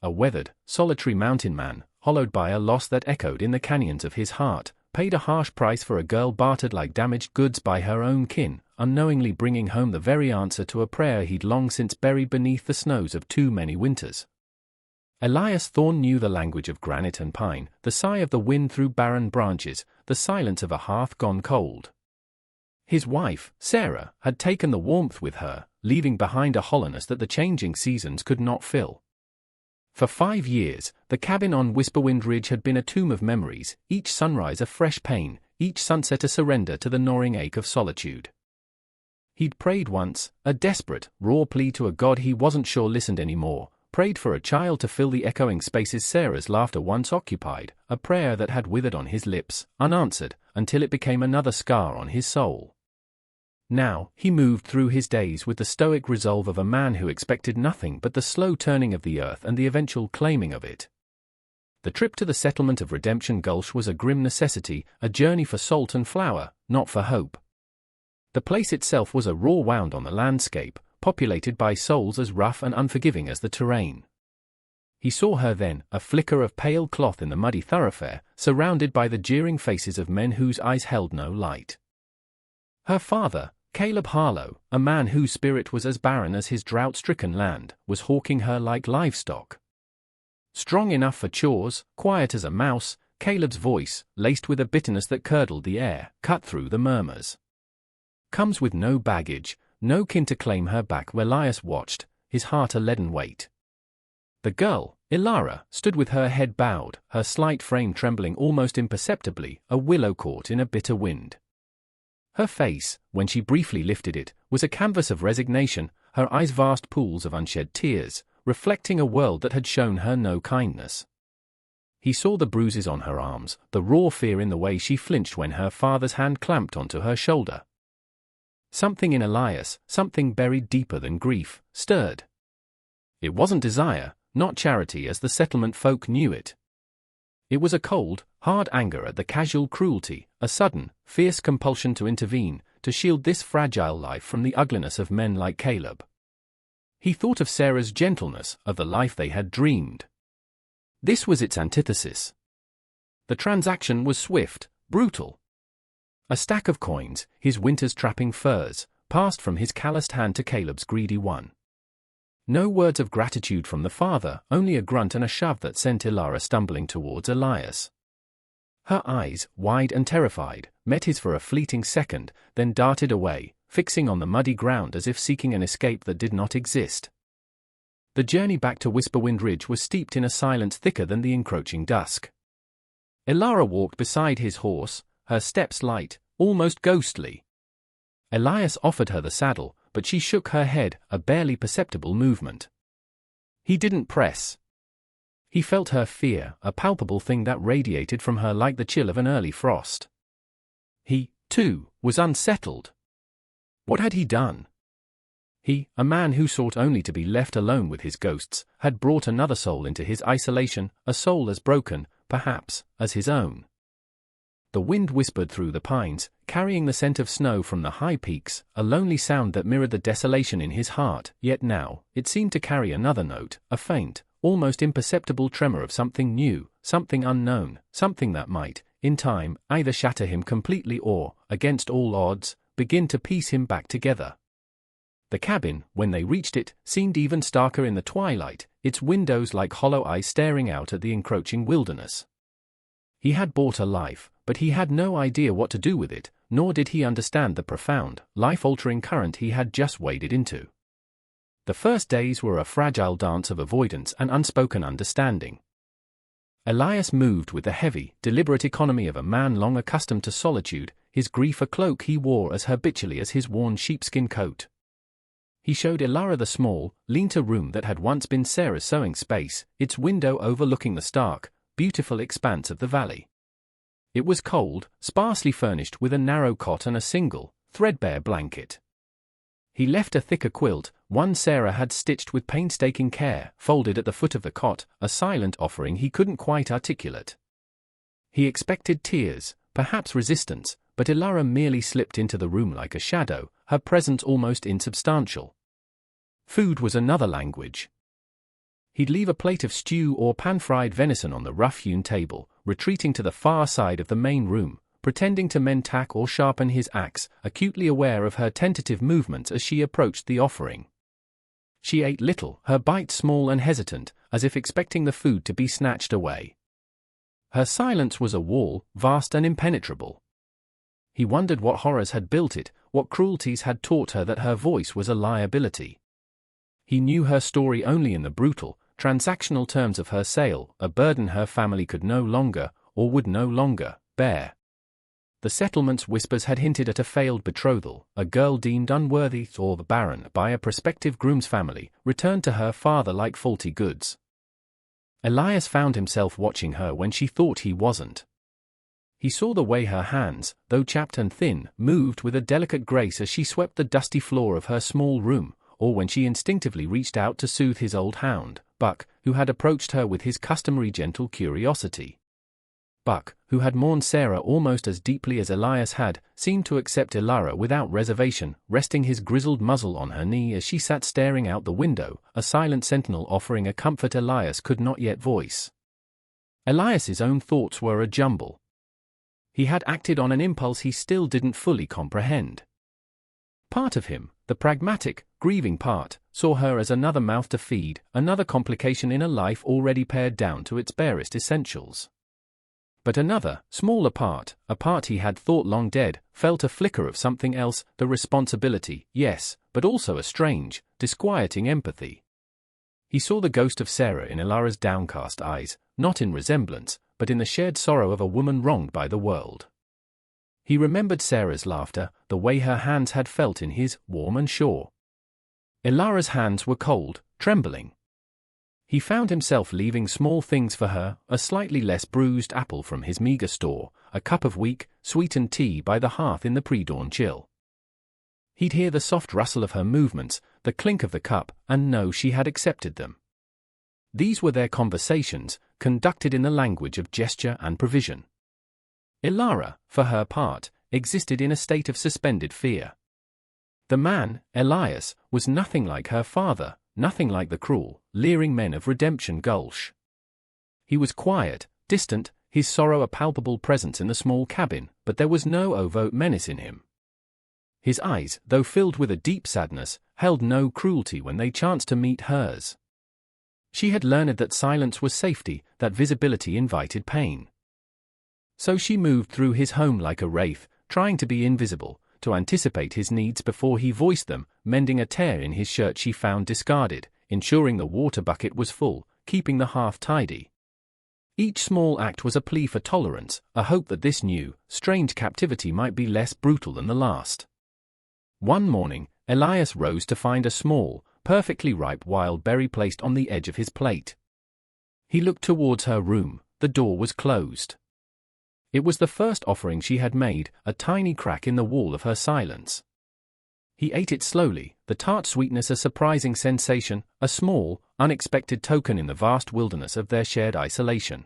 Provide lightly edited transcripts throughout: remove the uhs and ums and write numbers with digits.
a weathered, solitary mountain man, hollowed by a loss that echoed in the canyons of his heart, paid a harsh price for a girl bartered like damaged goods by her own kin, unknowingly bringing home the very answer to a prayer he'd long since buried beneath the snows of too many winters. Elias Thorne knew the language of granite and pine, the sigh of the wind through barren branches, the silence of a hearth gone cold. His wife, Sarah, had taken the warmth with her, leaving behind a hollowness that the changing seasons could not fill. For 5 years, the cabin on Whisperwind Ridge had been a tomb of memories, each sunrise a fresh pain, each sunset a surrender to the gnawing ache of solitude. He'd prayed once, a desperate, raw plea to a God he wasn't sure listened anymore, prayed for a child to fill the echoing spaces Sarah's laughter once occupied, a prayer that had withered on his lips, unanswered, until it became another scar on his soul. Now, he moved through his days with the stoic resolve of a man who expected nothing but the slow turning of the earth and the eventual claiming of it. The trip to the settlement of Redemption Gulch was a grim necessity, a journey for salt and flour, not for hope. The place itself was a raw wound on the landscape, populated by souls as rough and unforgiving as the terrain. He saw her then, a flicker of pale cloth in the muddy thoroughfare, surrounded by the jeering faces of men whose eyes held no light. Her father, Caleb Harlow, a man whose spirit was as barren as his drought-stricken land, was hawking her like livestock. Strong enough for chores, quiet as a mouse, Caleb's voice, laced with a bitterness that curdled the air, cut through the murmurs. Comes with no baggage, no kin to claim her back. Elias watched, his heart a leaden weight. The girl, Ilara, stood with her head bowed, her slight frame trembling almost imperceptibly, a willow caught in a bitter wind. Her face, when she briefly lifted it, was a canvas of resignation, her eyes vast pools of unshed tears, reflecting a world that had shown her no kindness. He saw the bruises on her arms, the raw fear in the way she flinched when her father's hand clamped onto her shoulder. Something in Elias, something buried deeper than grief, stirred. It wasn't desire, not charity as the settlement folk knew it. It was a cold, hard anger at the casual cruelty, a sudden, fierce compulsion to intervene, to shield this fragile life from the ugliness of men like Caleb. He thought of Sarah's gentleness, of the life they had dreamed. This was its antithesis. The transaction was swift, brutal. A stack of coins, his winter's trapping furs, passed from his calloused hand to Caleb's greedy one. No words of gratitude from the father, only a grunt and a shove that sent Ilara stumbling towards Elias. Her eyes, wide and terrified, met his for a fleeting second, then darted away, fixing on the muddy ground as if seeking an escape that did not exist. The journey back to Whisperwind Ridge was steeped in a silence thicker than the encroaching dusk. Ilara walked beside his horse, her steps light, almost ghostly. Elias offered her the saddle, but she shook her head, a barely perceptible movement. He didn't press. He felt her fear, a palpable thing that radiated from her like the chill of an early frost. He, too, was unsettled. What had he done? He, a man who sought only to be left alone with his ghosts, had brought another soul into his isolation, a soul as broken, perhaps, as his own. The wind whispered through the pines, carrying the scent of snow from the high peaks, a lonely sound that mirrored the desolation in his heart, yet now, it seemed to carry another note, a faint, almost imperceptible tremor of something new, something unknown, something that might, in time, either shatter him completely or, against all odds, begin to piece him back together. The cabin, when they reached it, seemed even starker in the twilight, its windows like hollow eyes staring out at the encroaching wilderness. He had bought a life, but he had no idea what to do with it, nor did he understand the profound, life-altering current he had just waded into. The first days were a fragile dance of avoidance and unspoken understanding. Elias moved with the heavy, deliberate economy of a man long accustomed to solitude, his grief a cloak he wore as habitually as his worn sheepskin coat. He showed Ilara the small, lean-to room that had once been Sarah's sewing space, its window overlooking the stark, beautiful expanse of the valley. It was cold, sparsely furnished with a narrow cot and a single, threadbare blanket. He left a thicker quilt, one Sarah had stitched with painstaking care, folded at the foot of the cot, a silent offering he couldn't quite articulate. He expected tears, perhaps resistance, but Ilara merely slipped into the room like a shadow, her presence almost insubstantial. Food was another language. He'd leave a plate of stew or pan-fried venison on the rough-hewn table, retreating to the far side of the main room, pretending to mend tack or sharpen his axe, acutely aware of her tentative movements as she approached the offering. She ate little, her bite small and hesitant, as if expecting the food to be snatched away. Her silence was a wall, vast and impenetrable. He wondered what horrors had built it, what cruelties had taught her that her voice was a liability. He knew her story only in the brutal, transactional terms of her sale, a burden her family could no longer, or would no longer, bear. The settlement's whispers had hinted at a failed betrothal, a girl deemed unworthy or barren by a prospective groom's family, returned to her father like faulty goods. Elias found himself watching her when she thought he wasn't. He saw the way her hands, though chapped and thin, moved with a delicate grace as she swept the dusty floor of her small room, or when she instinctively reached out to soothe his old hound, Buck, who had approached her with his customary gentle curiosity. Buck, who had mourned Sarah almost as deeply as Elias had, seemed to accept Elara without reservation, resting his grizzled muzzle on her knee as she sat staring out the window, a silent sentinel offering a comfort Elias could not yet voice. Elias's own thoughts were a jumble. He had acted on an impulse he still didn't fully comprehend. Part of him, the pragmatic, grieving part, saw her as another mouth to feed, another complication in a life already pared down to its barest essentials. But another, smaller part, a part he had thought long dead, felt a flicker of something else, the responsibility, yes, but also a strange, disquieting empathy. He saw the ghost of Sarah in Elara's downcast eyes, not in resemblance, but in the shared sorrow of a woman wronged by the world. He remembered Sarah's laughter, the way her hands had felt in his, warm and sure. Elara's hands were cold, trembling. He found himself leaving small things for her, a slightly less bruised apple from his meager store, a cup of weak, sweetened tea by the hearth in the pre-dawn chill. He'd hear the soft rustle of her movements, the clink of the cup, and know she had accepted them. These were their conversations, conducted in the language of gesture and provision. Elara, for her part, existed in a state of suspended fear. The man, Elias, was nothing like her father, nothing like the cruel, leering men of Redemption Gulch. He was quiet, distant, his sorrow a palpable presence in the small cabin, but there was no overt menace in him. His eyes, though filled with a deep sadness, held no cruelty when they chanced to meet hers. She had learned that silence was safety, that visibility invited pain. So she moved through his home like a wraith, trying to be invisible, to anticipate his needs before he voiced them, mending a tear in his shirt she found discarded, ensuring the water bucket was full, keeping the hearth tidy. Each small act was a plea for tolerance, a hope that this new, strange captivity might be less brutal than the last. One morning, Elias rose to find a small, perfectly ripe wild berry placed on the edge of his plate. He looked towards her room, the door was closed. It was the first offering she had made, a tiny crack in the wall of her silence. He ate it slowly, the tart sweetness a surprising sensation, a small, unexpected token in the vast wilderness of their shared isolation.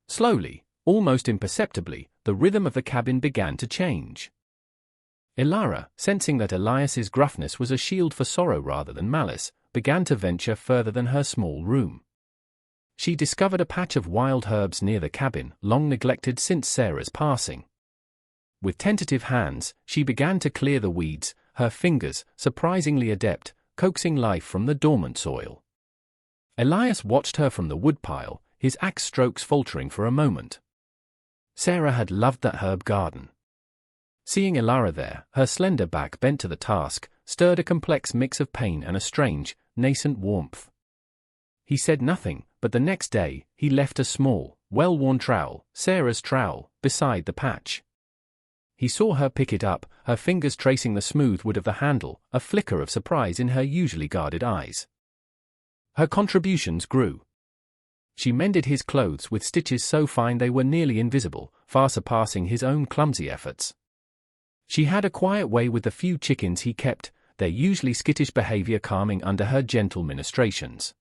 Slowly, almost imperceptibly, the rhythm of the cabin began to change. Elara, sensing that Elias's gruffness was a shield for sorrow rather than malice, began to venture further than her small room. She discovered a patch of wild herbs near the cabin, long neglected since Sarah's passing. With tentative hands, she began to clear the weeds, her fingers, surprisingly adept, coaxing life from the dormant soil. Elias watched her from the woodpile, his axe strokes faltering for a moment. Sarah had loved that herb garden. Seeing Elara there, her slender back bent to the task, stirred a complex mix of pain and a strange, nascent warmth. He said nothing, but the next day, he left a small, well-worn trowel, Sarah's trowel, beside the patch. He saw her pick it up, her fingers tracing the smooth wood of the handle, a flicker of surprise in her usually guarded eyes. Her contributions grew. She mended his clothes with stitches so fine they were nearly invisible, far surpassing his own clumsy efforts. She had a quiet way with the few chickens he kept, their usually skittish behavior calming under her gentle ministrations.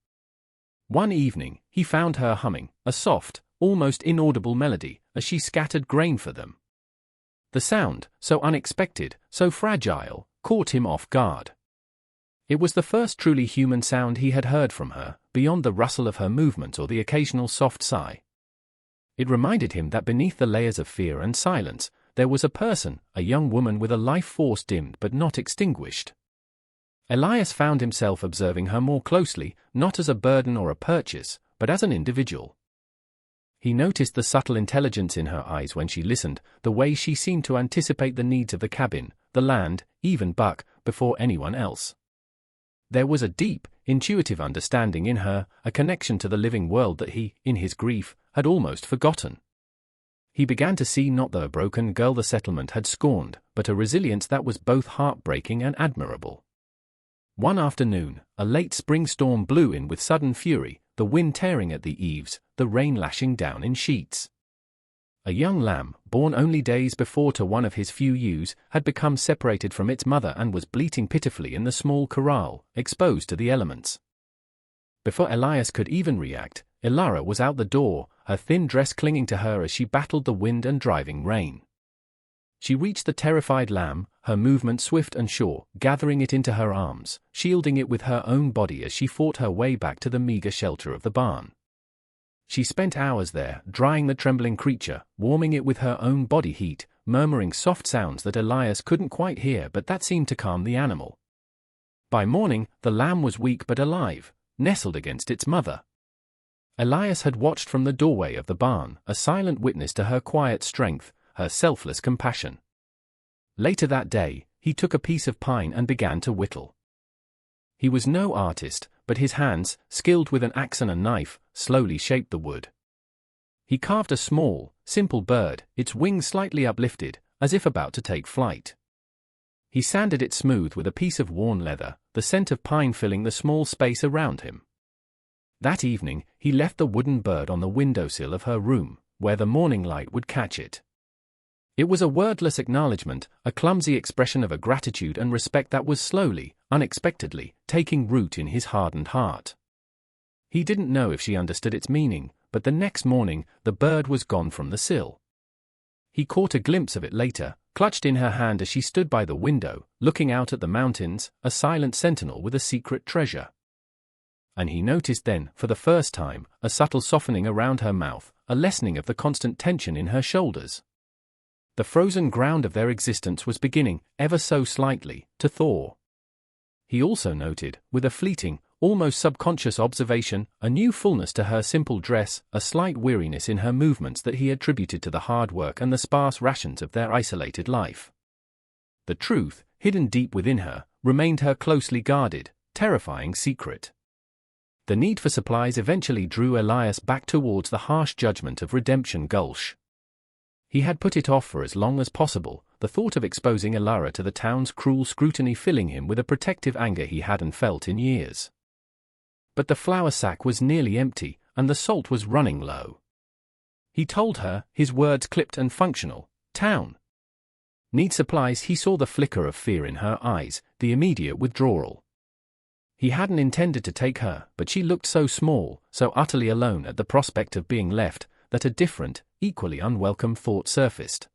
One evening, he found her humming, a soft, almost inaudible melody, as she scattered grain for them. The sound, so unexpected, so fragile, caught him off guard. It was the first truly human sound he had heard from her, beyond the rustle of her movements or the occasional soft sigh. It reminded him that beneath the layers of fear and silence, there was a person, a young woman with a life force dimmed but not extinguished. Elias found himself observing her more closely, not as a burden or a purchase, but as an individual. He noticed the subtle intelligence in her eyes when she listened, the way she seemed to anticipate the needs of the cabin, the land, even Buck, before anyone else. There was a deep, intuitive understanding in her, a connection to the living world that he, in his grief, had almost forgotten. He began to see not the broken girl the settlement had scorned, but a resilience that was both heartbreaking and admirable. One afternoon, a late spring storm blew in with sudden fury, the wind tearing at the eaves, the rain lashing down in sheets. A young lamb, born only days before to one of his few ewes, had become separated from its mother and was bleating pitifully in the small corral, exposed to the elements. Before Elias could even react, Ilara was out the door, her thin dress clinging to her as she battled the wind and driving rain. She reached the terrified lamb, her movement swift and sure, gathering it into her arms, shielding it with her own body as she fought her way back to the meager shelter of the barn. She spent hours there, drying the trembling creature, warming it with her own body heat, murmuring soft sounds that Elias couldn't quite hear but that seemed to calm the animal. By morning, the lamb was weak but alive, nestled against its mother. Elias had watched from the doorway of the barn, a silent witness to her quiet strength, her selfless compassion. Later that day, he took a piece of pine and began to whittle. He was no artist, but his hands, skilled with an axe and a knife, slowly shaped the wood. He carved a small, simple bird, its wings slightly uplifted, as if about to take flight. He sanded it smooth with a piece of worn leather, the scent of pine filling the small space around him. That evening, he left the wooden bird on the windowsill of her room, where the morning light would catch it. It was a wordless acknowledgement, a clumsy expression of a gratitude and respect that was slowly, unexpectedly, taking root in his hardened heart. He didn't know if she understood its meaning, but the next morning, the bird was gone from the sill. He caught a glimpse of it later, clutched in her hand as she stood by the window, looking out at the mountains, a silent sentinel with a secret treasure. And he noticed then, for the first time, a subtle softening around her mouth, a lessening of the constant tension in her shoulders. The frozen ground of their existence was beginning, ever so slightly, to thaw. He also noted, with a fleeting, almost subconscious observation, a new fullness to her simple dress, a slight weariness in her movements that he attributed to the hard work and the sparse rations of their isolated life. The truth, hidden deep within her, remained her closely guarded, terrifying secret. The need for supplies eventually drew Elias back towards the harsh judgment of Redemption Gulch. He had put it off for as long as possible, the thought of exposing Ilara to the town's cruel scrutiny filling him with a protective anger he hadn't felt in years. But the flour sack was nearly empty, and the salt was running low. He told her, his words clipped and functional, "Town. Need supplies." He saw the flicker of fear in her eyes, the immediate withdrawal. He hadn't intended to take her, but she looked so small, so utterly alone at the prospect of being left, that a different, equally unwelcome thought surfaced.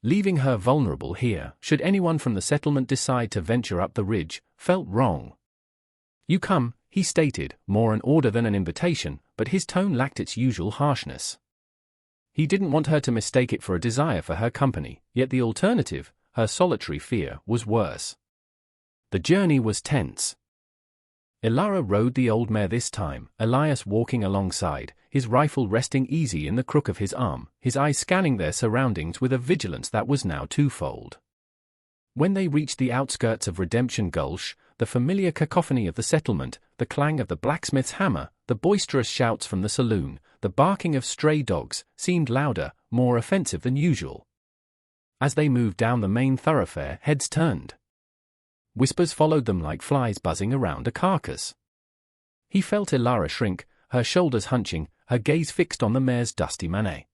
Leaving her vulnerable here, should anyone from the settlement decide to venture up the ridge, felt wrong. "You come," he stated, more an order than an invitation, but his tone lacked its usual harshness. He didn't want her to mistake it for a desire for her company, yet the alternative, her solitary fear, was worse. The journey was tense. Ilara rode the old mare this time, Elias walking alongside, his rifle resting easy in the crook of his arm, his eyes scanning their surroundings with a vigilance that was now twofold. When they reached the outskirts of Redemption Gulch, the familiar cacophony of the settlement, the clang of the blacksmith's hammer, the boisterous shouts from the saloon, the barking of stray dogs, seemed louder, more offensive than usual. As they moved down the main thoroughfare, heads turned. Whispers followed them like flies buzzing around a carcass. He felt Ilara shrink, her shoulders hunching, her gaze fixed on the mare's dusty mane.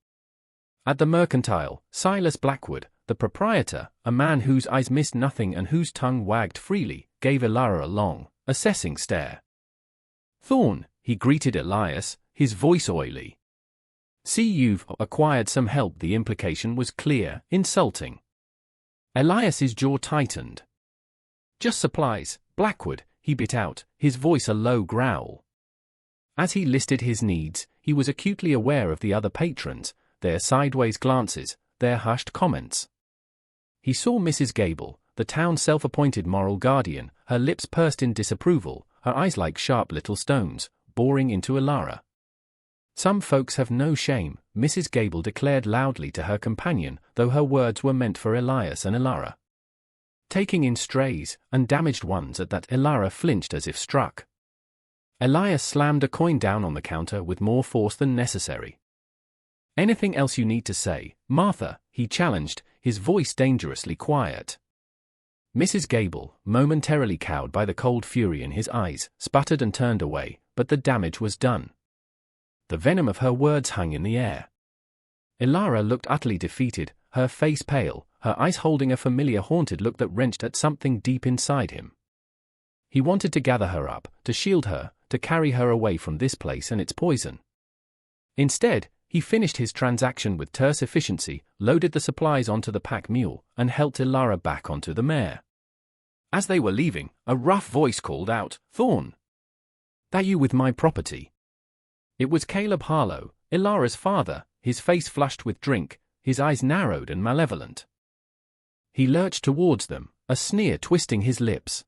At the mercantile, Silas Blackwood, the proprietor, a man whose eyes missed nothing and whose tongue wagged freely, gave Ilara a long, assessing stare. "Thorn," he greeted Elias, his voice oily. "See, you've acquired some help." The implication was clear, insulting. Elias's jaw tightened. "Just supplies, Blackwood," he bit out, his voice a low growl. As he listed his needs, he was acutely aware of the other patrons, their sideways glances, their hushed comments. He saw Mrs. Gable, the town's self-appointed moral guardian, her lips pursed in disapproval, her eyes like sharp little stones, boring into Elara. "Some folks have no shame," Mrs. Gable declared loudly to her companion, though her words were meant for Elias and Elara. Taking in strays, and damaged ones at that, Elara flinched as if struck. Elias slammed a coin down on the counter with more force than necessary. "Anything else you need to say, Martha?" he challenged, his voice dangerously quiet. Mrs. Gable, momentarily cowed by the cold fury in his eyes, sputtered and turned away, but the damage was done. The venom of her words hung in the air. Elara looked utterly defeated, her face pale, her eyes holding a familiar haunted look that wrenched at something deep inside him. He wanted to gather her up, to shield her, to carry her away from this place and its poison. Instead, he finished his transaction with terse efficiency, loaded the supplies onto the pack mule, and helped Elara back onto the mare. As they were leaving, a rough voice called out, "Thorn! That you with my property?" It was Caleb Harlow, Elara's father, his face flushed with drink, his eyes narrowed and malevolent. He lurched towards them, a sneer twisting his lips.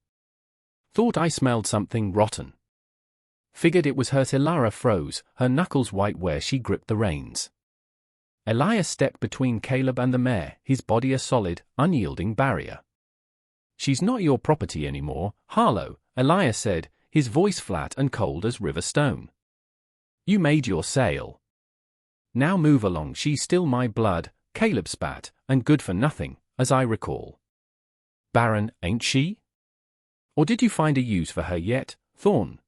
"Thought I smelled something rotten." Figured it was hurt. Elara froze, her knuckles white where she gripped the reins. Elias stepped between Caleb and the mare, his body a solid, unyielding barrier. "She's not your property anymore, Harlow," Elias said, his voice flat and cold as river stone. "You made your sale. Now move along. She's still my blood," Caleb spat, "and good for nothing, as I recall." "Barren, ain't she? Or did you find a use for her yet, Thorn?"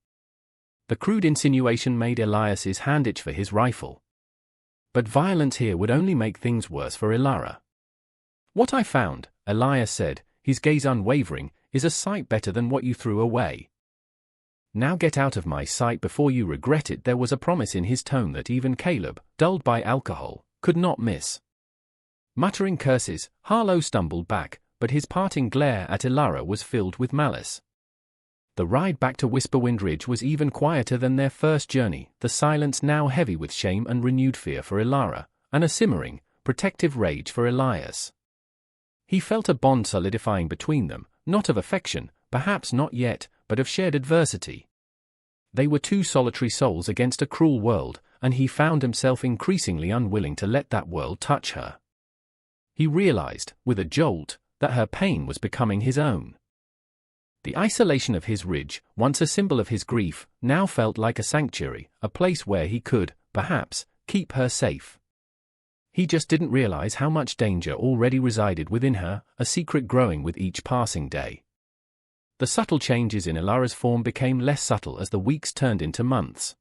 The crude insinuation made Elias's hand itch for his rifle. But violence here would only make things worse for Elara. "What I found," Elias said, his gaze unwavering, "is a sight better than what you threw away. Now get out of my sight before you regret it." There was a promise in his tone that even Caleb, dulled by alcohol, could not miss. Muttering curses, Harlow stumbled back, but his parting glare at Elara was filled with malice. The ride back to Whisperwind Ridge was even quieter than their first journey, the silence now heavy with shame and renewed fear for Elara, and a simmering, protective rage for Elias. He felt a bond solidifying between them, not of affection, perhaps not yet, but of shared adversity. They were two solitary souls against a cruel world, and he found himself increasingly unwilling to let that world touch her. He realized, with a jolt, that her pain was becoming his own. The isolation of his ridge, once a symbol of his grief, now felt like a sanctuary, a place where he could, perhaps, keep her safe. He just didn't realize how much danger already resided within her, a secret growing with each passing day. The subtle changes in Elara's form became less subtle as the weeks turned into months.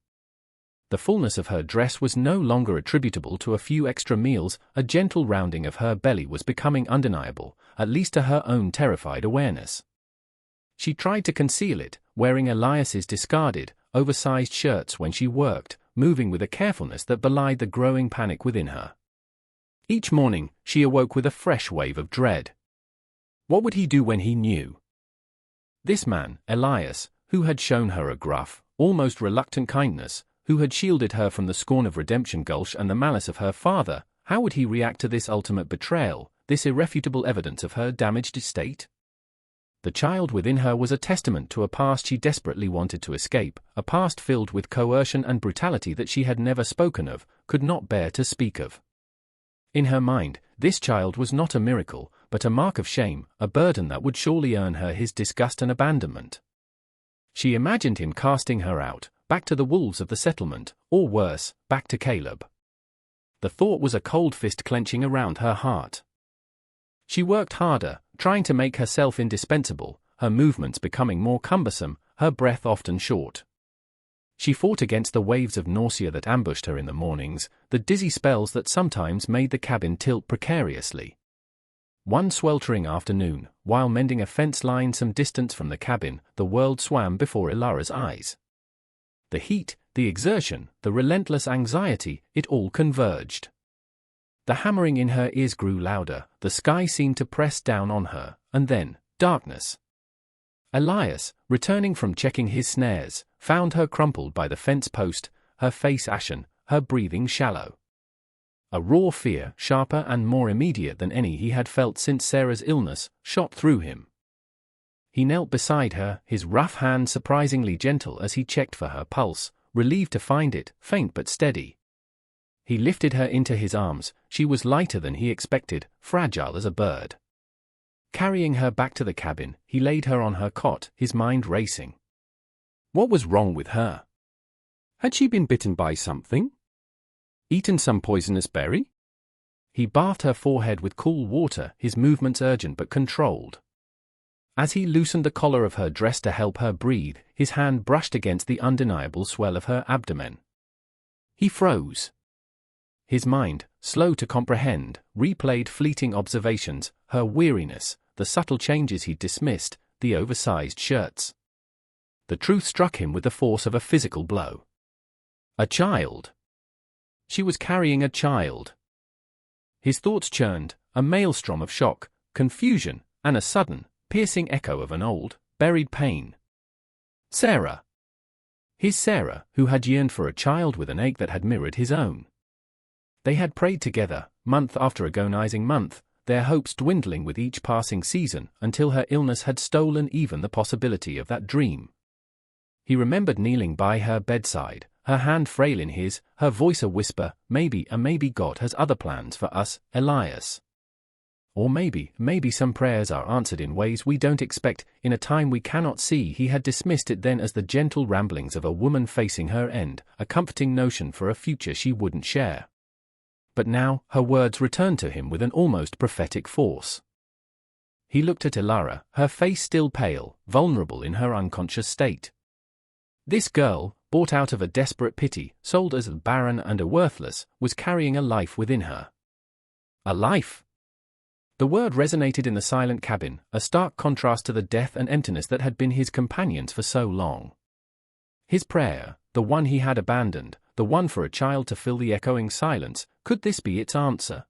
The fullness of her dress was no longer attributable to a few extra meals, a gentle rounding of her belly was becoming undeniable, at least to her own terrified awareness. She tried to conceal it, wearing Elias's discarded, oversized shirts when she worked, moving with a carefulness that belied the growing panic within her. Each morning, she awoke with a fresh wave of dread. What would he do when he knew? This man, Elias, who had shown her a gruff, almost reluctant kindness, who had shielded her from the scorn of Redemption Gulch and the malice of her father, how would he react to this ultimate betrayal, this irrefutable evidence of her damaged estate? The child within her was a testament to a past she desperately wanted to escape, a past filled with coercion and brutality that she had never spoken of, could not bear to speak of. In her mind, this child was not a miracle, but a mark of shame, a burden that would surely earn her his disgust and abandonment. She imagined him casting her out, back to the wolves of the settlement, or worse, back to Caleb. The thought was a cold fist clenching around her heart. She worked harder, trying to make herself indispensable, her movements becoming more cumbersome, her breath often short. She fought against the waves of nausea that ambushed her in the mornings, the dizzy spells that sometimes made the cabin tilt precariously. One sweltering afternoon, while mending a fence line some distance from the cabin, the world swam before Elara's eyes. The heat, the exertion, the relentless anxiety, it all converged. The hammering in her ears grew louder, the sky seemed to press down on her, and then, darkness. Elias, returning from checking his snares, found her crumpled by the fence post, her face ashen, her breathing shallow. A raw fear, sharper and more immediate than any he had felt since Sarah's illness, shot through him. He knelt beside her, his rough hand surprisingly gentle as he checked for her pulse, relieved to find it, faint but steady. He lifted her into his arms. She was lighter than he expected, fragile as a bird. Carrying her back to the cabin, he laid her on her cot, his mind racing. What was wrong with her? Had she been bitten by something? Eaten some poisonous berry? He bathed her forehead with cool water, his movements urgent but controlled. As he loosened the collar of her dress to help her breathe, his hand brushed against the undeniable swell of her abdomen. He froze. His mind, slow to comprehend, replayed fleeting observations, her weariness, the subtle changes he'd dismissed, the oversized shirts. The truth struck him with the force of a physical blow. A child. She was carrying a child. His thoughts churned, a maelstrom of shock, confusion, and a sudden, piercing echo of an old, buried pain. Sarah. His Sarah, who had yearned for a child with an ache that had mirrored his own. They had prayed together, month after agonizing month, their hopes dwindling with each passing season until her illness had stolen even the possibility of that dream. He remembered kneeling by her bedside, her hand frail in his, her voice a whisper, maybe God has other plans for us, Elias. Or maybe some prayers are answered in ways we don't expect, in a time we cannot see. He had dismissed it then as the gentle ramblings of a woman facing her end, a comforting notion for a future she wouldn't share. But now, her words returned to him with an almost prophetic force. He looked at Elara, her face still pale, vulnerable in her unconscious state. This girl, bought out of a desperate pity, sold as barren and a worthless, was carrying a life within her. A life! The word resonated in the silent cabin, a stark contrast to the death and emptiness that had been his companions for so long. His prayer, the one he had abandoned, the one for a child to fill the echoing silence, could this be its answer?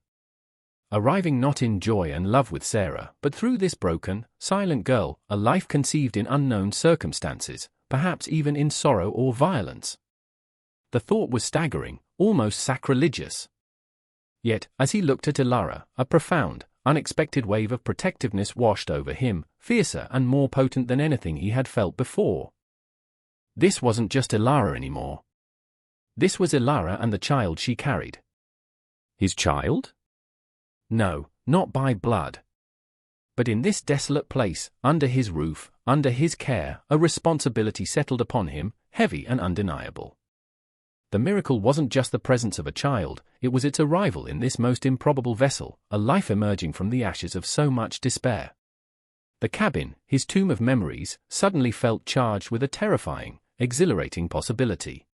Arriving not in joy and love with Sarah, but through this broken, silent girl, a life conceived in unknown circumstances, perhaps even in sorrow or violence. The thought was staggering, almost sacrilegious. Yet, as he looked at Elara, a profound, unexpected wave of protectiveness washed over him, fiercer and more potent than anything he had felt before. This wasn't just Elara anymore. This was Elara and the child she carried. His child? No, not by blood. But in this desolate place, under his roof, under his care, a responsibility settled upon him, heavy and undeniable. The miracle wasn't just the presence of a child, it was its arrival in this most improbable vessel, a life emerging from the ashes of so much despair. The cabin, his tomb of memories, suddenly felt charged with a terrifying, exhilarating possibility.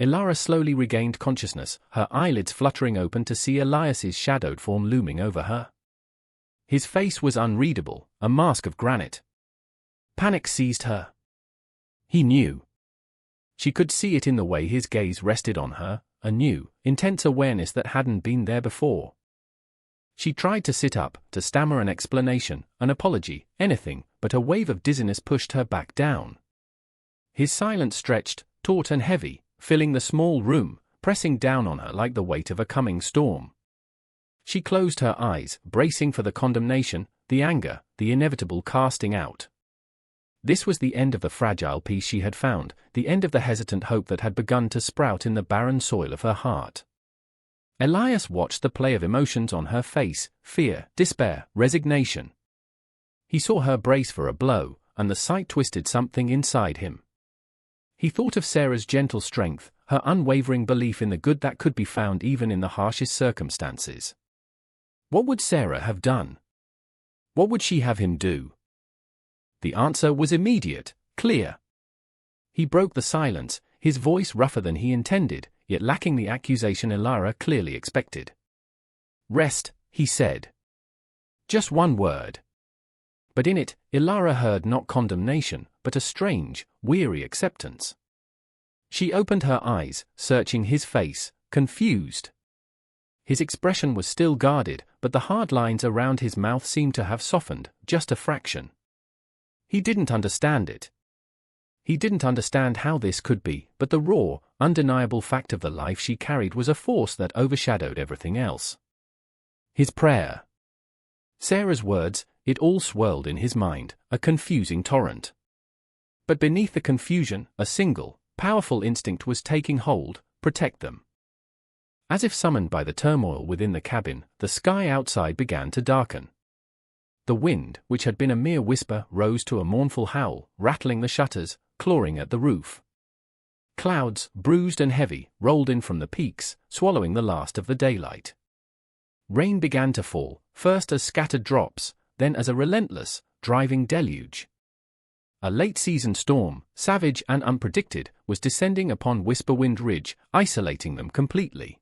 Elara slowly regained consciousness, her eyelids fluttering open to see Elias's shadowed form looming over her. His face was unreadable, a mask of granite. Panic seized her. He knew. She could see it in the way his gaze rested on her, a new, intense awareness that hadn't been there before. She tried to sit up, to stammer an explanation, an apology, anything, but a wave of dizziness pushed her back down. His silence stretched, taut and heavy, filling the small room, pressing down on her like the weight of a coming storm. She closed her eyes, bracing for the condemnation, the anger, the inevitable casting out. This was the end of the fragile peace she had found, the end of the hesitant hope that had begun to sprout in the barren soil of her heart. Elias watched the play of emotions on her face, fear, despair, resignation. He saw her brace for a blow, and the sight twisted something inside him. He thought of Sarah's gentle strength, her unwavering belief in the good that could be found even in the harshest circumstances. What would Sarah have done? What would she have him do? The answer was immediate, clear. He broke the silence, his voice rougher than he intended, yet lacking the accusation Elara clearly expected. Rest, he said. Just one word. But in it, Elara heard not condemnation, but a strange, weary acceptance. She opened her eyes, searching his face, confused. His expression was still guarded, but the hard lines around his mouth seemed to have softened, just a fraction. He didn't understand it. He didn't understand how this could be, but the raw, undeniable fact of the life she carried was a force that overshadowed everything else. His prayer. Sarah's words, it all swirled in his mind, a confusing torrent. But beneath the confusion, a single, powerful instinct was taking hold: protect them. As if summoned by the turmoil within the cabin, the sky outside began to darken. The wind, which had been a mere whisper, rose to a mournful howl, rattling the shutters, clawing at the roof. Clouds, bruised and heavy, rolled in from the peaks, swallowing the last of the daylight. Rain began to fall, first as scattered drops, then as a relentless, driving deluge. A late-season storm, savage and unpredicted, was descending upon Whisperwind Ridge, isolating them completely.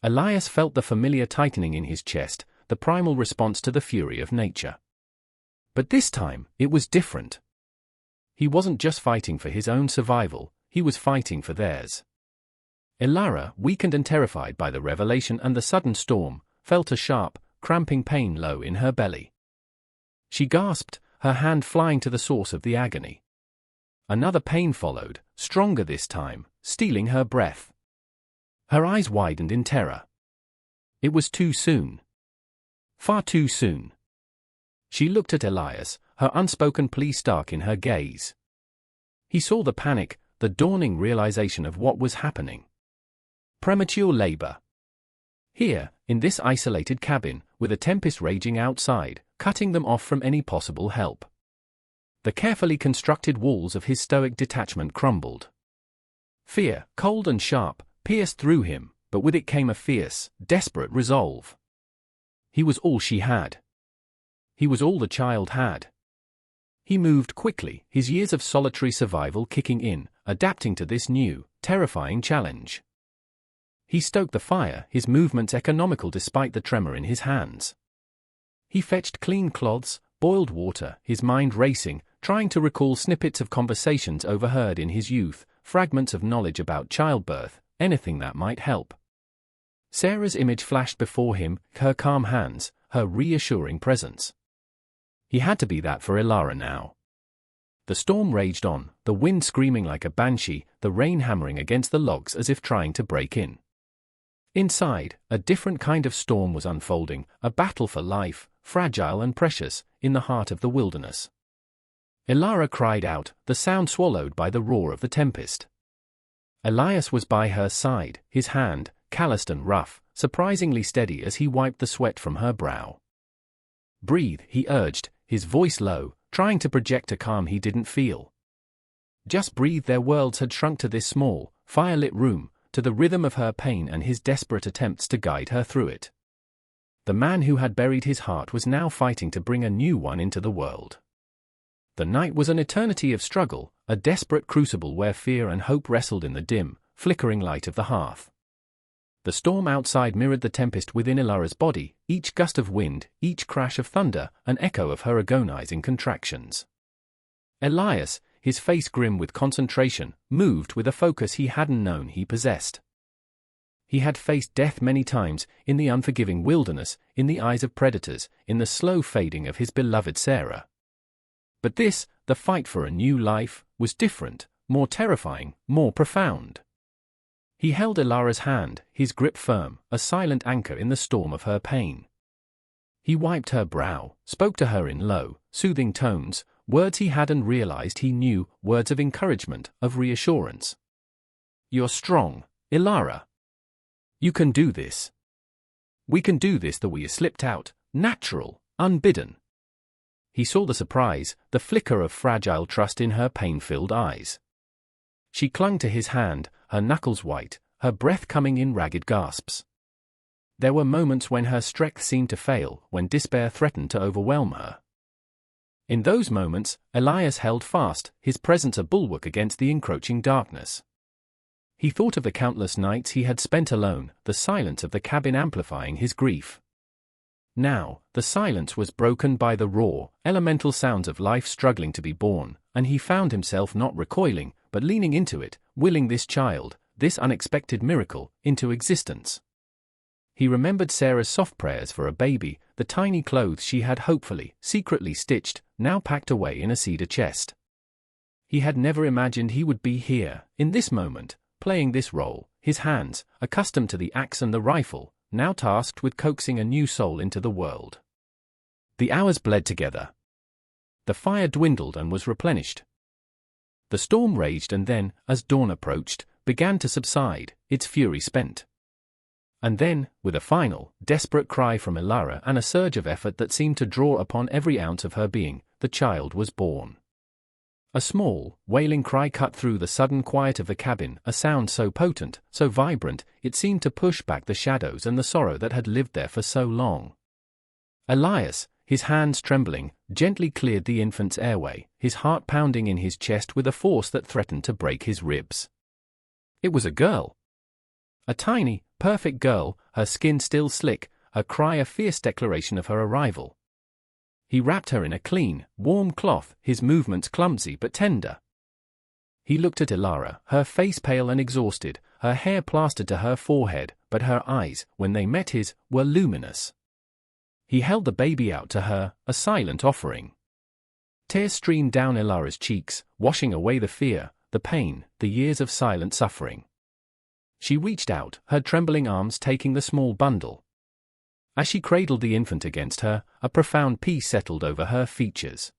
Elias felt the familiar tightening in his chest, the primal response to the fury of nature. But this time, it was different. He wasn't just fighting for his own survival, he was fighting for theirs. Elara, weakened and terrified by the revelation and the sudden storm, felt a sharp, cramping pain low in her belly. She gasped, her hand flying to the source of the agony. Another pain followed, stronger this time, stealing her breath. Her eyes widened in terror. It was too soon. Far too soon. She looked at Elias, her unspoken plea stark in her gaze. He saw the panic, the dawning realization of what was happening. Premature labor. Here, in this isolated cabin, with a tempest raging outside, cutting them off from any possible help. The carefully constructed walls of his stoic detachment crumbled. Fear, cold and sharp, pierced through him, but with it came a fierce, desperate resolve. He was all she had. He was all the child had. He moved quickly, his years of solitary survival kicking in, adapting to this new, terrifying challenge. He stoked the fire, his movements economical despite the tremor in his hands. He fetched clean cloths, boiled water, his mind racing, trying to recall snippets of conversations overheard in his youth, fragments of knowledge about childbirth, anything that might help. Sarah's image flashed before him, her calm hands, her reassuring presence. He had to be that for Elara now. The storm raged on, the wind screaming like a banshee, the rain hammering against the logs as if trying to break in. Inside, a different kind of storm was unfolding, a battle for life, fragile and precious, in the heart of the wilderness. Elara cried out, the sound swallowed by the roar of the tempest. Elias was by her side, his hand, calloused and rough, surprisingly steady as he wiped the sweat from her brow. Breathe, he urged, his voice low, trying to project a calm he didn't feel. Just breathe. Their worlds had shrunk to this small, fire-lit room, to the rhythm of her pain and his desperate attempts to guide her through it. The man who had buried his heart was now fighting to bring a new one into the world. The night was an eternity of struggle, a desperate crucible where fear and hope wrestled in the dim, flickering light of the hearth. The storm outside mirrored the tempest within Elara's body, each gust of wind, each crash of thunder, an echo of her agonizing contractions. Elias, his face grim with concentration, moved with a focus he hadn't known he possessed. He had faced death many times, in the unforgiving wilderness, in the eyes of predators, in the slow fading of his beloved Sarah. But this, the fight for a new life, was different, more terrifying, more profound. He held Elara's hand, his grip firm, a silent anchor in the storm of her pain. He wiped her brow, spoke to her in low, soothing tones, words he hadn't realized he knew, words of encouragement, of reassurance. You're strong, Elara. You can do this. We can do this. The we slipped out, natural, unbidden. He saw the surprise, the flicker of fragile trust in her pain-filled eyes. She clung to his hand, her knuckles white, her breath coming in ragged gasps. There were moments when her strength seemed to fail, when despair threatened to overwhelm her. In those moments, Elias held fast, his presence a bulwark against the encroaching darkness. He thought of the countless nights he had spent alone, the silence of the cabin amplifying his grief. Now, the silence was broken by the raw, elemental sounds of life struggling to be born, and he found himself not recoiling, but leaning into it, willing this child, this unexpected miracle, into existence. He remembered Sarah's soft prayers for a baby, the tiny clothes she had hopefully, secretly stitched, now packed away in a cedar chest. He had never imagined he would be here, in this moment, playing this role, his hands, accustomed to the axe and the rifle, now tasked with coaxing a new soul into the world. The hours bled together. The fire dwindled and was replenished. The storm raged and then, as dawn approached, began to subside, its fury spent. And then, with a final, desperate cry from Ilara and a surge of effort that seemed to draw upon every ounce of her being, the child was born. A small, wailing cry cut through the sudden quiet of the cabin, a sound so potent, so vibrant, it seemed to push back the shadows and the sorrow that had lived there for so long. Elias, his hands trembling, gently cleared the infant's airway, his heart pounding in his chest with a force that threatened to break his ribs. It was a girl. A tiny, perfect girl, her skin still slick, her cry a fierce declaration of her arrival. He wrapped her in a clean, warm cloth, his movements clumsy but tender. He looked at Ilara, her face pale and exhausted, her hair plastered to her forehead, but her eyes, when they met his, were luminous. He held the baby out to her, a silent offering. Tears streamed down Ilara's cheeks, washing away the fear, the pain, the years of silent suffering. She reached out, her trembling arms taking the small bundle. As she cradled the infant against her, a profound peace settled over her features.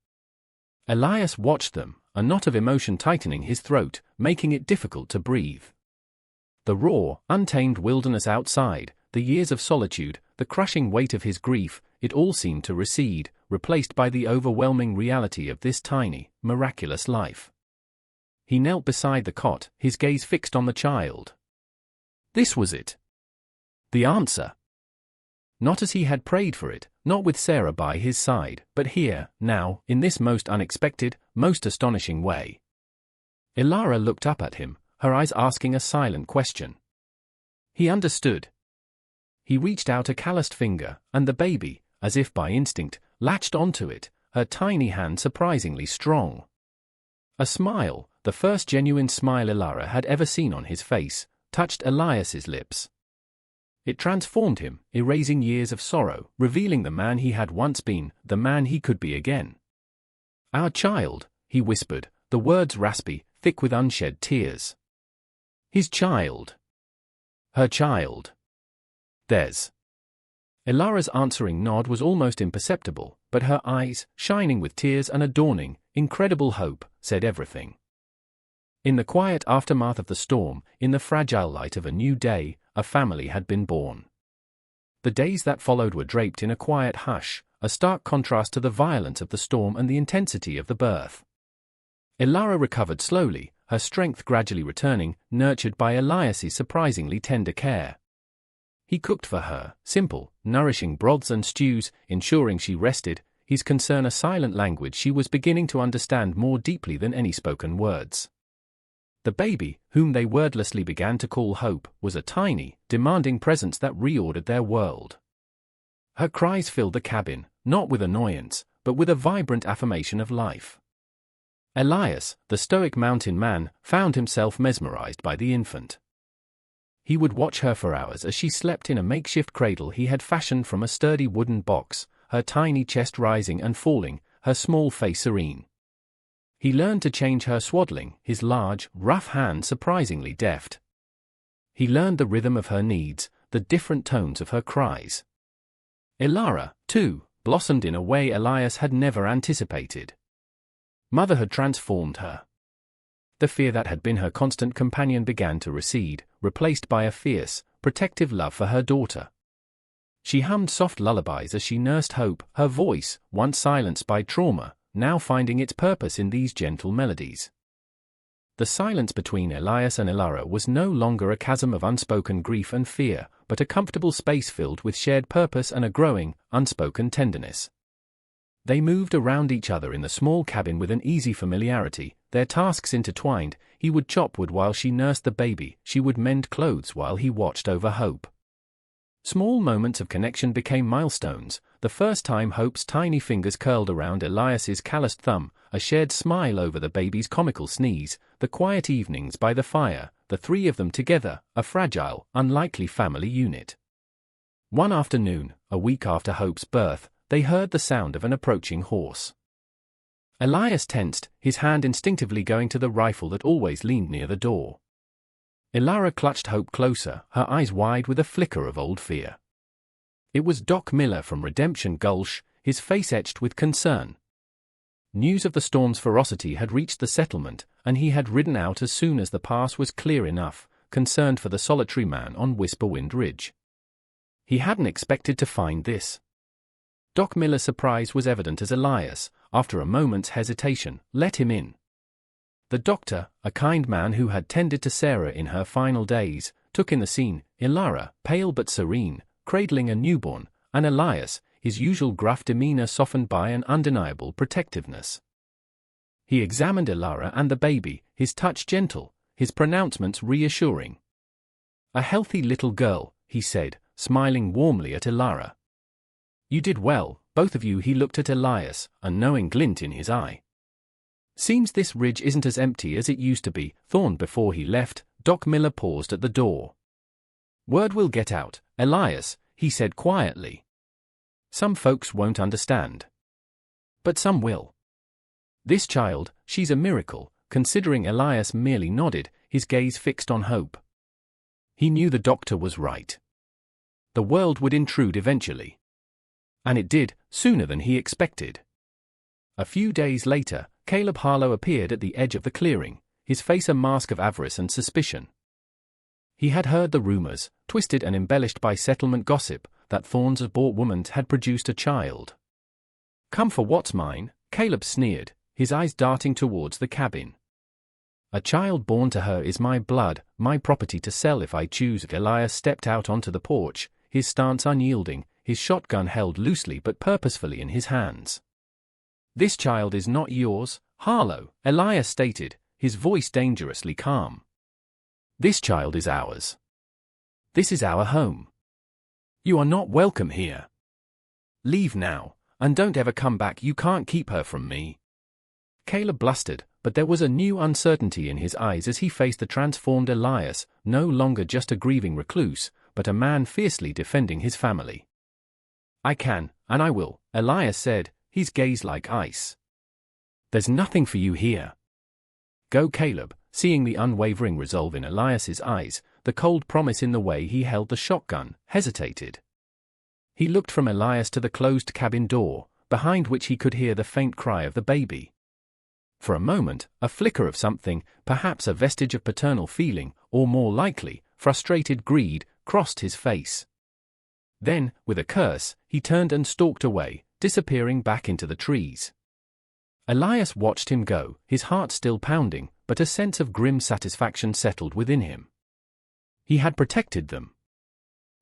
Elias watched them, a knot of emotion tightening his throat, making it difficult to breathe. The raw, untamed wilderness outside, the years of solitude, the crushing weight of his grief, it all seemed to recede, replaced by the overwhelming reality of this tiny, miraculous life. He knelt beside the cot, his gaze fixed on the child. This was it. The answer. Not as he had prayed for it, not with Sarah by his side, but here, now, in this most unexpected, most astonishing way. Ilara looked up at him, her eyes asking a silent question. He understood. He reached out a calloused finger, and the baby, as if by instinct, latched onto it, her tiny hand surprisingly strong. A smile, the first genuine smile Ilara had ever seen on his face, touched Elias's lips. It transformed him, erasing years of sorrow, revealing the man he had once been, the man he could be again. Our child, he whispered, the words raspy, thick with unshed tears. His child. Her child. Theirs. Ilara's answering nod was almost imperceptible, but her eyes, shining with tears and a dawning, incredible hope, said everything. In the quiet aftermath of the storm, in the fragile light of a new day, a family had been born. The days that followed were draped in a quiet hush, a stark contrast to the violence of the storm and the intensity of the birth. Ilara recovered slowly, her strength gradually returning, nurtured by Elias's surprisingly tender care. He cooked for her, simple, nourishing broths and stews, ensuring she rested, his concern a silent language she was beginning to understand more deeply than any spoken words. The baby, whom they wordlessly began to call Hope, was a tiny, demanding presence that reordered their world. Her cries filled the cabin, not with annoyance, but with a vibrant affirmation of life. Elias, the stoic mountain man, found himself mesmerized by the infant. He would watch her for hours as she slept in a makeshift cradle he had fashioned from a sturdy wooden box, her tiny chest rising and falling, her small face serene. He learned to change her swaddling, his large, rough hand surprisingly deft. He learned the rhythm of her needs, the different tones of her cries. Ilara, too, blossomed in a way Elias had never anticipated. Motherhood transformed her. The fear that had been her constant companion began to recede, replaced by a fierce, protective love for her daughter. She hummed soft lullabies as she nursed Hope, her voice, once silenced by trauma, now finding its purpose in these gentle melodies. The silence between Elias and Ilara was no longer a chasm of unspoken grief and fear, but a comfortable space filled with shared purpose and a growing, unspoken tenderness. They moved around each other in the small cabin with an easy familiarity, their tasks intertwined. He would chop wood while she nursed the baby, she would mend clothes while he watched over Hope. Small moments of connection became milestones, the first time Hope's tiny fingers curled around Elias's calloused thumb, a shared smile over the baby's comical sneeze, the quiet evenings by the fire, the three of them together, a fragile, unlikely family unit. One afternoon, a week after Hope's birth, they heard the sound of an approaching horse. Elias tensed, his hand instinctively going to the rifle that always leaned near the door. Ilara clutched Hope closer, her eyes wide with a flicker of old fear. It was Doc Miller from Redemption Gulch, his face etched with concern. News of the storm's ferocity had reached the settlement, and he had ridden out as soon as the pass was clear enough, concerned for the solitary man on Whisperwind Ridge. He hadn't expected to find this. Doc Miller's surprise was evident as Elias, after a moment's hesitation, let him in. The doctor, a kind man who had tended to Sarah in her final days, took in the scene, Ilara, pale but serene, cradling a newborn, and Elias, his usual gruff demeanor softened by an undeniable protectiveness. He examined Ilara and the baby, his touch gentle, his pronouncements reassuring. "A healthy little girl," he said, smiling warmly at Ilara. "You did well, both of you." He looked at Elias, a knowing glint in his eye. "Seems this ridge isn't as empty as it used to be." Thorn before he left, Doc Miller paused at the door. "Word will get out, Elias," he said quietly. "Some folks won't understand. But some will. This child, she's a miracle." Considering Elias merely nodded, his gaze fixed on Hope. He knew the doctor was right. The world would intrude eventually. And it did, sooner than he expected. A few days later, Caleb Harlow appeared at the edge of the clearing, his face a mask of avarice and suspicion. He had heard the rumors, twisted and embellished by settlement gossip, that Thorn's bought woman had produced a child. "Come for what's mine," Caleb sneered, his eyes darting towards the cabin. "A child born to her is my blood, my property to sell if I choose." Elias stepped out onto the porch, his stance unyielding, his shotgun held loosely but purposefully in his hands. "This child is not yours, Harlow," Elias stated, his voice dangerously calm. "This child is ours. This is our home. You are not welcome here. Leave now, and don't ever come back. You can't keep her from me." Caleb blustered, but there was a new uncertainty in his eyes as he faced the transformed Elias, no longer just a grieving recluse, but a man fiercely defending his family. "I can, and I will," Elias said, his gaze like ice. "There's nothing for you here. Go." Caleb, seeing the unwavering resolve in Elias's eyes, the cold promise in the way he held the shotgun, hesitated. He looked from Elias to the closed cabin door, behind which he could hear the faint cry of the baby. For a moment, a flicker of something, perhaps a vestige of paternal feeling, or more likely, frustrated greed, crossed his face. Then, with a curse, he turned and stalked away, disappearing back into the trees. Elias watched him go, his heart still pounding, but a sense of grim satisfaction settled within him. He had protected them.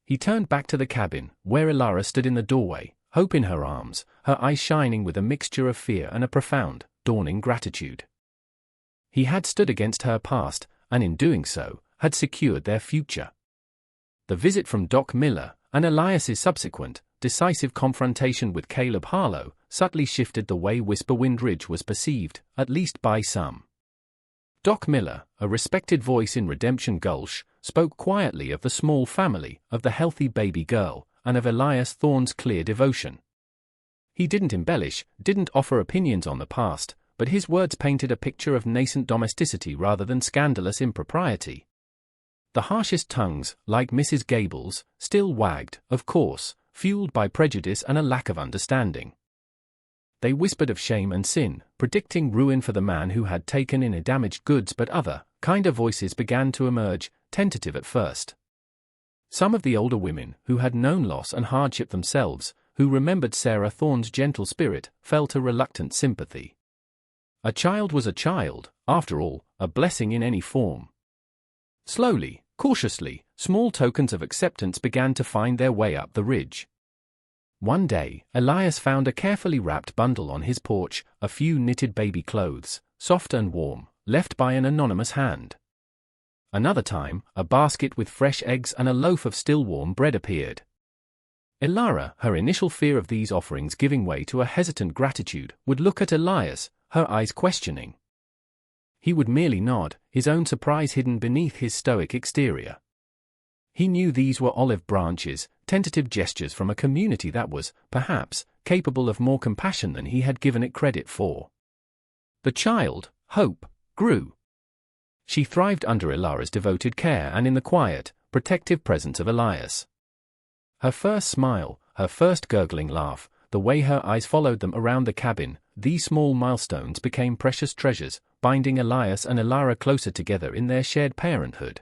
He turned back to the cabin, where Ilara stood in the doorway, Hope in her arms, her eyes shining with a mixture of fear and a profound, dawning gratitude. He had stood against her past, and in doing so, had secured their future. The visit from Doc Miller, and Elias's subsequent, decisive confrontation with Caleb Harlow, subtly shifted the way Whisperwind Ridge was perceived, at least by some. Doc Miller, a respected voice in Redemption Gulch, spoke quietly of the small family, of the healthy baby girl, and of Elias Thorne's clear devotion. He didn't embellish, didn't offer opinions on the past, but his words painted a picture of nascent domesticity rather than scandalous impropriety. The harshest tongues, like Mrs. Gable's, still wagged, of course, fueled by prejudice and a lack of understanding. They whispered of shame and sin, predicting ruin for the man who had taken in damaged goods, but other, kinder voices began to emerge, tentative at first. Some of the older women, who had known loss and hardship themselves, who remembered Sarah Thorne's gentle spirit, felt a reluctant sympathy. A child was a child, after all, a blessing in any form. Slowly, cautiously, small tokens of acceptance began to find their way up the ridge. One day, Elias found a carefully wrapped bundle on his porch, a few knitted baby clothes, soft and warm, left by an anonymous hand. Another time, a basket with fresh eggs and a loaf of still warm bread appeared. Ilara, her initial fear of these offerings giving way to a hesitant gratitude, would look at Elias, her eyes questioning. He would merely nod, his own surprise hidden beneath his stoic exterior. He knew these were olive branches, tentative gestures from a community that was, perhaps, capable of more compassion than he had given it credit for. The child, Hope, grew. She thrived under Ilara's devoted care and in the quiet, protective presence of Elias. Her first smile, her first gurgling laugh, the way her eyes followed them around the cabin, these small milestones became precious treasures, binding Elias and Ilara closer together in their shared parenthood.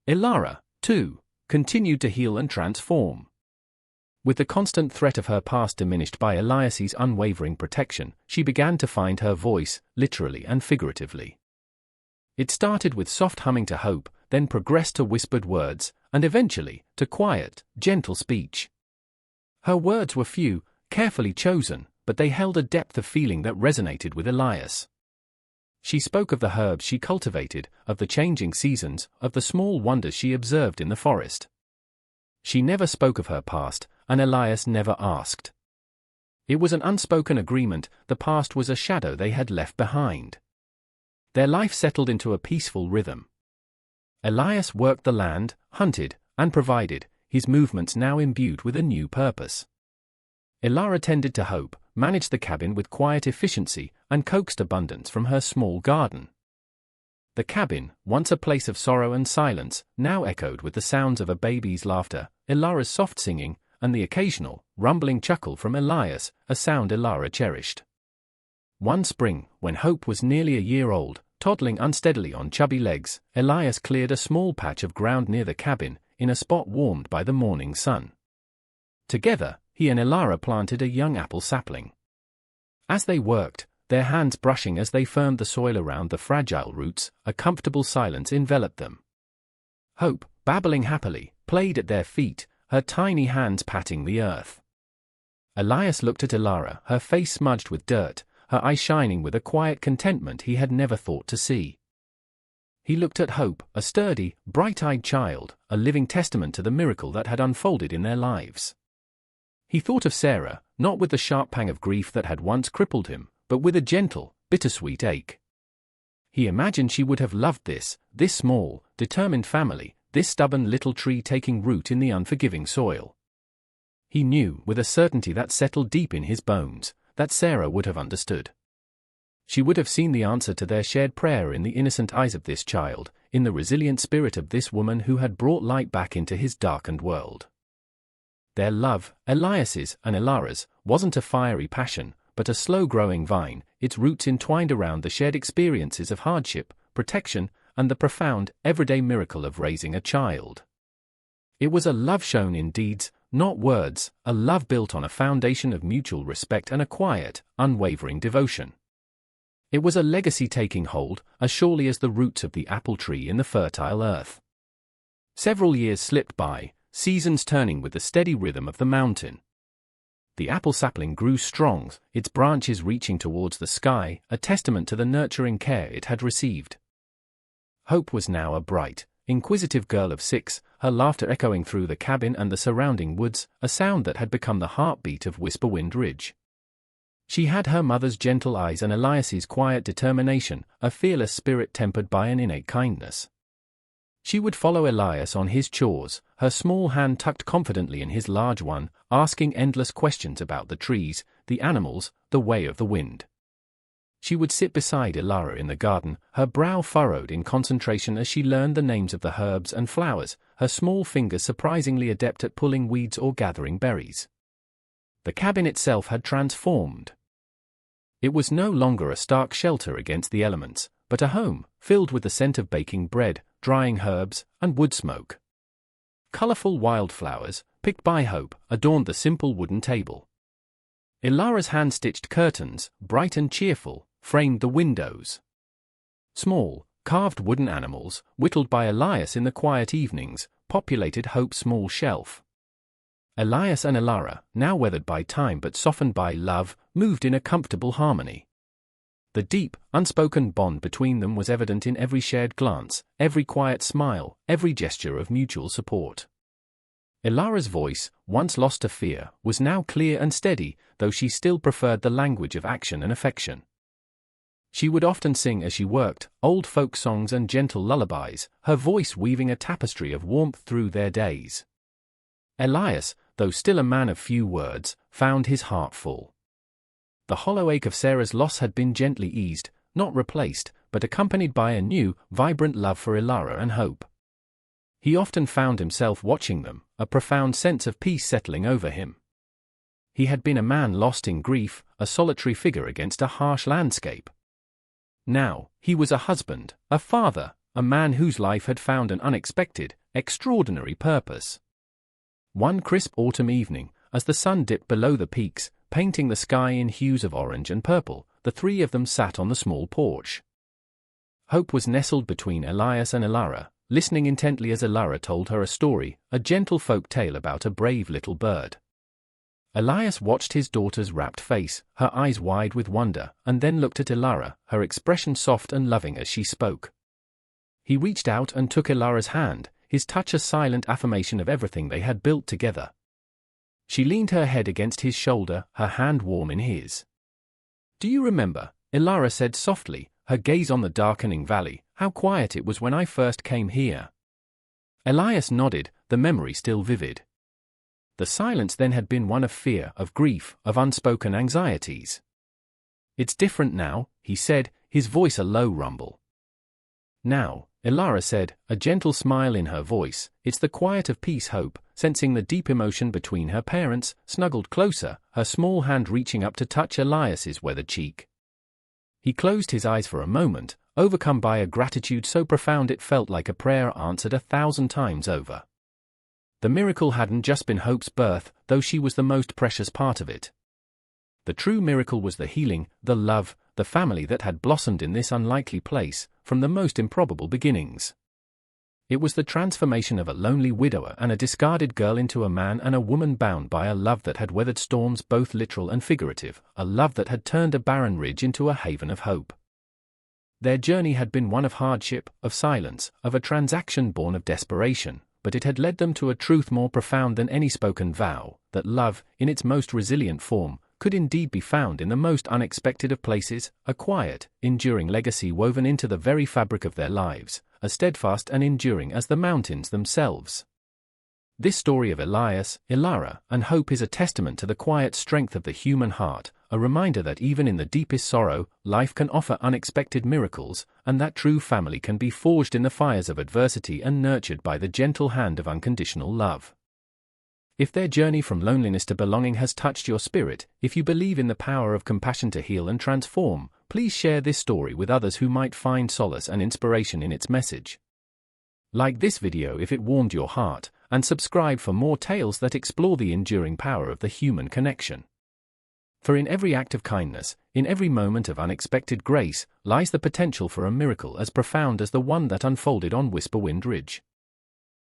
Ilara, too, continued to heal and transform. With the constant threat of her past diminished by Elias's unwavering protection, she began to find her voice, literally and figuratively. It started with soft humming to Hope, then progressed to whispered words, and eventually, to quiet, gentle speech. Her words were few, carefully chosen, but they held a depth of feeling that resonated with Elias. She spoke of the herbs she cultivated, of the changing seasons, of the small wonders she observed in the forest. She never spoke of her past, and Elias never asked. It was an unspoken agreement, the past was a shadow they had left behind. Their life settled into a peaceful rhythm. Elias worked the land, hunted, and provided, his movements now imbued with a new purpose. Ilara tended to Hope, managed the cabin with quiet efficiency, and coaxed abundance from her small garden. The cabin, once a place of sorrow and silence, now echoed with the sounds of a baby's laughter, Ilara's soft singing, and the occasional, rumbling chuckle from Elias, a sound Ilara cherished. One spring, when Hope was nearly a year old, toddling unsteadily on chubby legs, Elias cleared a small patch of ground near the cabin, in a spot warmed by the morning sun. Together, he and Ilara planted a young apple sapling. As they worked, their hands brushing as they firmed the soil around the fragile roots, a comfortable silence enveloped them. Hope, babbling happily, played at their feet, her tiny hands patting the earth. Elias looked at Ilara, her face smudged with dirt, her eyes shining with a quiet contentment he had never thought to see. He looked at Hope, a sturdy, bright-eyed child, a living testament to the miracle that had unfolded in their lives. He thought of Sarah, not with the sharp pang of grief that had once crippled him, but with a gentle, bittersweet ache. He imagined she would have loved this small, determined family, this stubborn little tree taking root in the unforgiving soil. He knew, with a certainty that settled deep in his bones, that Sarah would have understood. She would have seen the answer to their shared prayer in the innocent eyes of this child, in the resilient spirit of this woman who had brought light back into his darkened world. Their love, Elias's and Ilara's, wasn't a fiery passion, but a slow-growing vine, its roots entwined around the shared experiences of hardship, protection, and the profound, everyday miracle of raising a child. It was a love shown in deeds, not words, a love built on a foundation of mutual respect and a quiet, unwavering devotion. It was a legacy taking hold, as surely as the roots of the apple tree in the fertile earth. Several years slipped by, seasons turning with the steady rhythm of the mountain. The apple sapling grew strong, its branches reaching towards the sky, a testament to the nurturing care it had received. Hope was now a bright, inquisitive girl of 6, her laughter echoing through the cabin and the surrounding woods, a sound that had become the heartbeat of Whisperwind Ridge. She had her mother's gentle eyes and Elias's quiet determination, a fearless spirit tempered by an innate kindness. She would follow Elias on his chores, her small hand tucked confidently in his large one, asking endless questions about the trees, the animals, the way of the wind. She would sit beside Ilara in the garden, her brow furrowed in concentration as she learned the names of the herbs and flowers, her small fingers surprisingly adept at pulling weeds or gathering berries. The cabin itself had transformed. It was no longer a stark shelter against the elements, but a home, filled with the scent of baking bread, drying herbs, and wood smoke. Colorful wildflowers, picked by Hope, adorned the simple wooden table. Ilara's hand-stitched curtains, bright and cheerful, framed the windows. Small, carved wooden animals, whittled by Elias in the quiet evenings, populated Hope's small shelf. Elias and Ilara, now weathered by time but softened by love, moved in a comfortable harmony. The deep, unspoken bond between them was evident in every shared glance, every quiet smile, every gesture of mutual support. Ilara's voice, once lost to fear, was now clear and steady, though she still preferred the language of action and affection. She would often sing as she worked, old folk songs and gentle lullabies, her voice weaving a tapestry of warmth through their days. Elias, though still a man of few words, found his heart full. The hollow ache of Sarah's loss had been gently eased, not replaced, but accompanied by a new, vibrant love for Ilara and hope. He often found himself watching them, a profound sense of peace settling over him. He had been a man lost in grief, a solitary figure against a harsh landscape. Now, he was a husband, a father, a man whose life had found an unexpected, extraordinary purpose. One crisp autumn evening, as the sun dipped below the peaks, painting the sky in hues of orange and purple, the three of them sat on the small porch. Hope was nestled between Elias and Ilara, listening intently as Ilara told her a story, a gentle folk tale about a brave little bird. Elias watched his daughter's rapt face, her eyes wide with wonder, and then looked at Ilara, her expression soft and loving as she spoke. He reached out and took Ilara's hand, his touch a silent affirmation of everything they had built together. She leaned her head against his shoulder, her hand warm in his. "Do you remember," Ilara said softly, her gaze on the darkening valley, "how quiet it was when I first came here?" Elias nodded, the memory still vivid. The silence then had been one of fear, of grief, of unspoken anxieties. "It's different now," he said, his voice a low rumble. "Now," Ilara said, a gentle smile in her voice, "it's the quiet of peace." Hope, sensing the deep emotion between her parents, snuggled closer, her small hand reaching up to touch Elias's weathered cheek. He closed his eyes for a moment, overcome by a gratitude so profound it felt like a prayer answered 1,000 times over. The miracle hadn't just been Hope's birth, though she was the most precious part of it. The true miracle was the healing, the love, the family that had blossomed in this unlikely place, from the most improbable beginnings. It was the transformation of a lonely widower and a discarded girl into a man and a woman bound by a love that had weathered storms both literal and figurative, a love that had turned a barren ridge into a haven of hope. Their journey had been one of hardship, of silence, of a transaction born of desperation, but it had led them to a truth more profound than any spoken vow, that love, in its most resilient form, could indeed be found in the most unexpected of places, a quiet, enduring legacy woven into the very fabric of their lives, as steadfast and enduring as the mountains themselves. This story of Elias, Ilara, and hope is a testament to the quiet strength of the human heart, a reminder that even in the deepest sorrow, life can offer unexpected miracles, and that true family can be forged in the fires of adversity and nurtured by the gentle hand of unconditional love. If their journey from loneliness to belonging has touched your spirit, if you believe in the power of compassion to heal and transform, please share this story with others who might find solace and inspiration in its message. Like this video if it warmed your heart, and subscribe for more tales that explore the enduring power of the human connection. For in every act of kindness, in every moment of unexpected grace, lies the potential for a miracle as profound as the one that unfolded on Whisperwind Ridge.